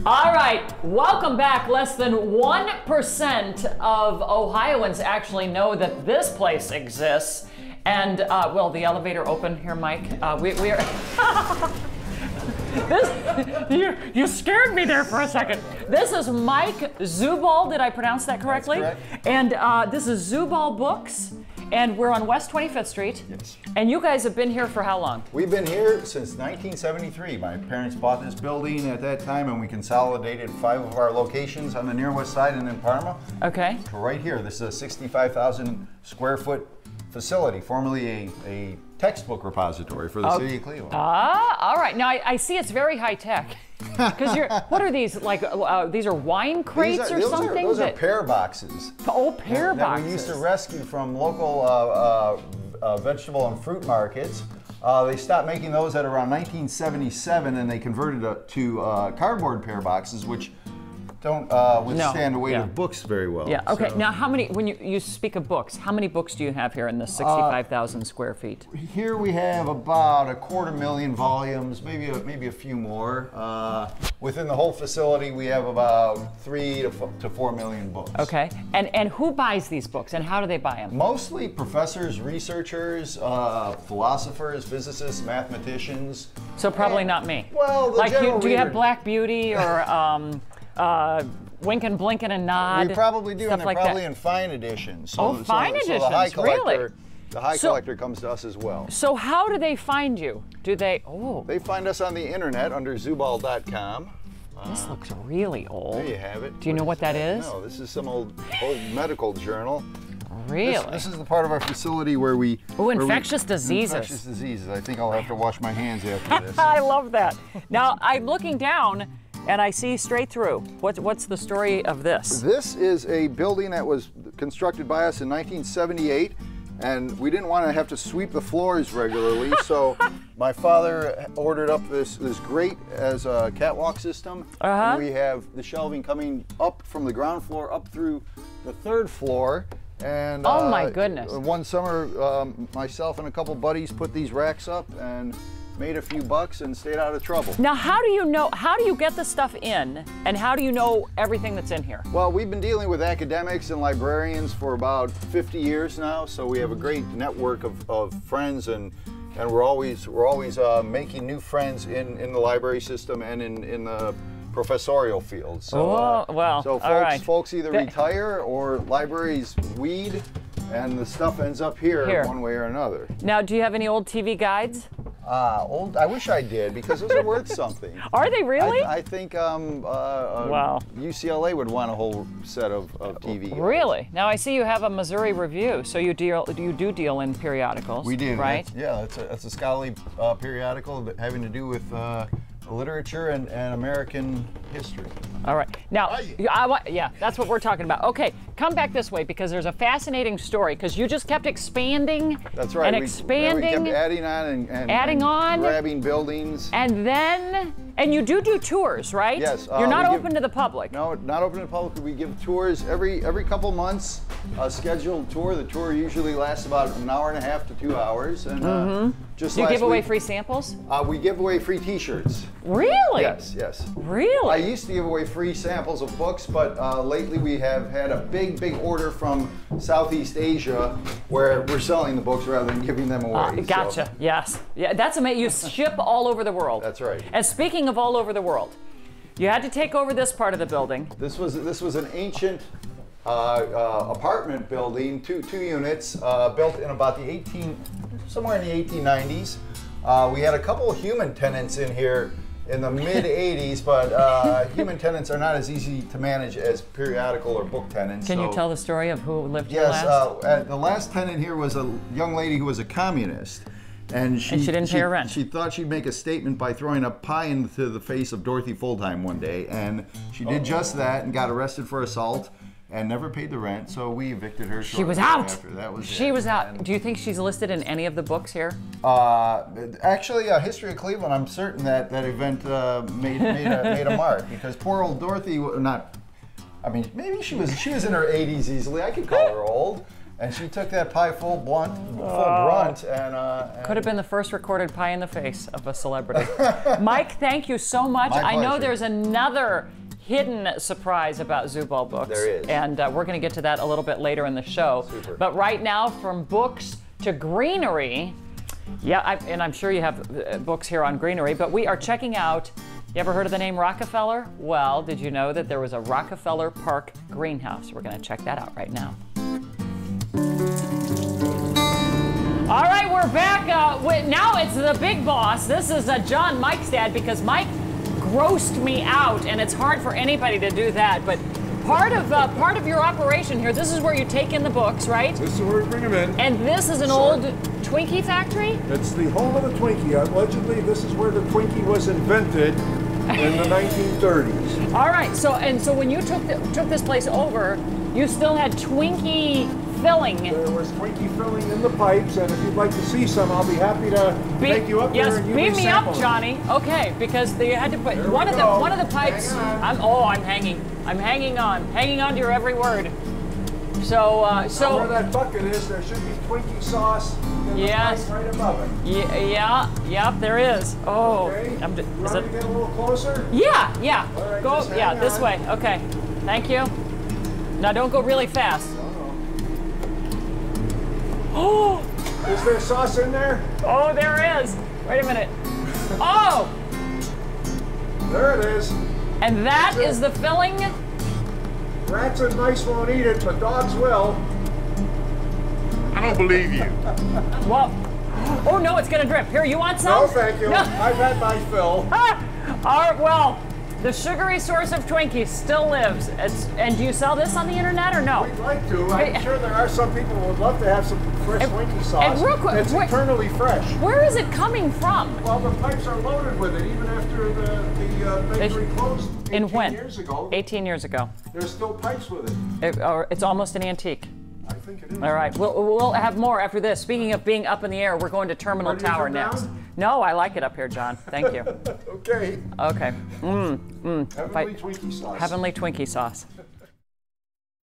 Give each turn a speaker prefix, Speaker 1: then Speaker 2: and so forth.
Speaker 1: All right, welcome back. Less than 1% of Ohioans actually know that this place exists. And, well, the elevator open here, Mike. We are... you scared me there for a second. This is Mike Zubal. Did I pronounce that correctly?
Speaker 2: That's correct.
Speaker 1: And this is Zubal Books. And we're on West 25th Street.
Speaker 2: Yes.
Speaker 1: And you guys have been here for how long?
Speaker 2: We've been here since 1973. My parents bought this building at that time, and we consolidated 5 of our locations on the near west side and in Parma.
Speaker 1: Okay.
Speaker 2: Right here, this is a 65,000 square foot facility, formerly a textbook repository for the city of Cleveland.
Speaker 1: All right. Now I see it's very high tech. Because what are these, like, these are wine crates or something?
Speaker 2: Those are pear boxes.
Speaker 1: Oh, pear boxes.
Speaker 2: That we used to rescue from local vegetable and fruit markets. They stopped making those at around 1977, and they converted to cardboard pear boxes, which don't withstand the weight of books very well.
Speaker 1: Yeah, okay.
Speaker 2: So,
Speaker 1: now, how many, when you speak of books, how many books do you have here in the 65,000 square feet?
Speaker 2: Here we have about 250,000 volumes, maybe a few more. Within the whole facility, we have about 3 to 4 million books.
Speaker 1: Okay, and who buys these books, and how do they buy them?
Speaker 2: Mostly professors, researchers, philosophers, physicists, mathematicians.
Speaker 1: So probably not me.
Speaker 2: Well, the
Speaker 1: like,
Speaker 2: general
Speaker 1: do you have
Speaker 2: reader,
Speaker 1: Black Beauty or Winkin', Blinkin' and Nod?
Speaker 2: We probably do, and they're
Speaker 1: like
Speaker 2: probably
Speaker 1: that.
Speaker 2: in fine editions.
Speaker 1: So fine editions,
Speaker 2: so the high collector,
Speaker 1: really?
Speaker 2: The high collector comes to us as well.
Speaker 1: So how do they find you? Do they,
Speaker 2: They find us on the internet under Zubal.com.
Speaker 1: This looks really old.
Speaker 2: There you have it.
Speaker 1: Do you know what that is?
Speaker 2: No, this is some old medical journal.
Speaker 1: Really?
Speaker 2: This is the part of our facility where we...
Speaker 1: Oh, infectious diseases.
Speaker 2: Infectious diseases. I think I'll have to wash my hands after this.
Speaker 1: I love that. Now, I'm looking down and I see straight through. What's the story of this?
Speaker 2: This is a building that was constructed by us in 1978, and we didn't want to have to sweep the floors regularly, so my father ordered up this grate as a catwalk system. And we have the shelving coming up from the ground floor up through the 3rd floor. And
Speaker 1: oh my goodness.
Speaker 2: One summer, myself and a couple buddies put these racks up and made a few bucks and stayed out of trouble.
Speaker 1: Now, how do you get the stuff in, and how do you know everything that's in here?
Speaker 2: Well, we've been dealing with academics and librarians for about 50 years now, so we have a great network of friends, and we're always making new friends in the library system and in the professorial field. So, folks either retire or libraries weed, and the stuff ends up here one way or another.
Speaker 1: Now, do you have any old TV guides?
Speaker 2: I wish I did, because those are worth something.
Speaker 1: Are they really?
Speaker 2: I think UCLA would want a whole set of TV guides.
Speaker 1: Really? Now I see you have a Missouri Review, so you do deal in periodicals.
Speaker 2: We do,
Speaker 1: right?
Speaker 2: Yeah, it's a scholarly periodical having to do with literature and American history.
Speaker 1: All right. Now, yeah, that's what we're talking about. Okay, come back this way, because there's a fascinating story, because you just kept expanding.
Speaker 2: That's right.
Speaker 1: And expanding.
Speaker 2: We kept adding on and grabbing buildings.
Speaker 1: And you do tours, right?
Speaker 2: Yes.
Speaker 1: You're not open to the public.
Speaker 2: No, not open to the public. We give tours every couple months, a scheduled tour. The tour usually lasts about an hour and a half to 2 hours. And
Speaker 1: do you give away free samples?
Speaker 2: We give away free T-shirts.
Speaker 1: Really?
Speaker 2: Yes, yes.
Speaker 1: Really?
Speaker 2: I used to give away free samples of books, but lately we have had a big order from Southeast Asia where we're selling the books rather than giving them away.
Speaker 1: Gotcha. So. Yes. Yeah, that's amazing. You ship all over the world.
Speaker 2: That's right.
Speaker 1: And speaking of all over the world, you had to take over this part of the building.
Speaker 2: This was an ancient apartment building, two units, built in about somewhere in the 1890s. We had a couple of human tenants in here in the mid 80s, but human tenants are not as easy to manage as periodical or book tenants.
Speaker 1: Can you tell the story of who lived here last?
Speaker 2: Yes, the last tenant here was a young lady who was a communist. And she
Speaker 1: didn't pay her rent.
Speaker 2: She thought she'd make a statement by throwing a pie into the face of Dorothy Fulltime one day, and she did just that and got arrested for assault and never paid the rent, so we evicted her.
Speaker 1: She was out!
Speaker 2: She
Speaker 1: was out. Do you think she's listed in any of the books here?
Speaker 2: Actually, History of Cleveland, I'm certain that event made a mark, because poor old Dorothy, maybe she was in her 80s easily. I could call her old. And she took that pie full brunt, and
Speaker 1: could have been the first recorded pie in the face of a celebrity. Mike, thank you so much.
Speaker 2: My
Speaker 1: I know
Speaker 2: pleasure.
Speaker 1: there's another hidden surprise about Zubal books.
Speaker 2: There is.
Speaker 1: And we're going to get to that a little bit later in the show.
Speaker 2: Super.
Speaker 1: But right now, from books to greenery, yeah, and I'm sure you have books here on greenery, but we are checking out, you ever heard of the name Rockefeller? Well, did you know that there was a Rockefeller Park greenhouse? We're going to check that out right now. All right, we're back. Now it's the big boss. This is John, Mike's dad, because Mike grossed me out, and it's hard for anybody to do that. But part of your operation here, this is where you take in the books, right?
Speaker 3: This is where we bring them in.
Speaker 1: And this is an old Twinkie factory?
Speaker 3: It's the home of the Twinkie. Allegedly, this is where the Twinkie was invented in the 1930s.
Speaker 1: All right. So when you took this place over, you still had Twinkie filling.
Speaker 3: There was Twinkie filling in the pipes, and if you'd like to see some, I'll be happy to take you up there and you
Speaker 1: beam
Speaker 3: can
Speaker 1: me up,
Speaker 3: sample.
Speaker 1: Johnny. Okay, because they had to put
Speaker 3: There
Speaker 1: one
Speaker 3: we
Speaker 1: of
Speaker 3: go.
Speaker 1: the pipes.
Speaker 3: Hang on.
Speaker 1: I'm hanging on to your every word. So
Speaker 3: Now where that bucket is, there should be Twinkie sauce in the
Speaker 1: Yes.
Speaker 3: pipe right above it.
Speaker 1: Yep, there is. Oh,
Speaker 3: Okay.
Speaker 1: I'm
Speaker 3: You
Speaker 1: is
Speaker 3: want me
Speaker 1: it?
Speaker 3: to get a little closer?
Speaker 1: Yeah.
Speaker 3: All right,
Speaker 1: Go,
Speaker 3: just
Speaker 1: yeah,
Speaker 3: hang
Speaker 1: this
Speaker 3: on.
Speaker 1: way. Okay, thank you. Now don't go really fast. Oh,
Speaker 3: Is there sauce in there?
Speaker 1: oh, there is. Wait a minute. Oh,
Speaker 3: There it is.
Speaker 1: and that
Speaker 3: That's it.
Speaker 1: is the filling.
Speaker 3: Rats and mice won't eat it, but dogs will.
Speaker 4: I don't believe you.
Speaker 1: Well, oh no, it's gonna drip. Here, you want some?
Speaker 3: No, thank you.
Speaker 1: No.
Speaker 3: I've had my fill.
Speaker 1: All right, well, the sugary source of Twinkies still lives. And do you sell this on the internet or no?
Speaker 3: We'd like to.
Speaker 1: Hey.
Speaker 3: I'm sure there are some people who would love to have some fresh Twinkie sauce.
Speaker 1: and real quick,
Speaker 3: it's eternally fresh.
Speaker 1: Where is it coming from?
Speaker 3: Well, the pipes are loaded with it, even after the bakery closed 18
Speaker 1: when?
Speaker 3: years ago.
Speaker 1: 18 years ago.
Speaker 3: There's still pipes with it.
Speaker 1: It's almost an antique.
Speaker 3: I think it is.
Speaker 1: All right, we'll have more after this. Speaking of being up in the air, we're going to Terminal
Speaker 3: Ready to
Speaker 1: Tower
Speaker 3: come
Speaker 1: next.
Speaker 3: down?
Speaker 1: No, I like it up here, John. Thank you.
Speaker 3: Okay.
Speaker 1: Okay.
Speaker 3: Heavenly Twinkie sauce.
Speaker 1: Heavenly Twinkie sauce.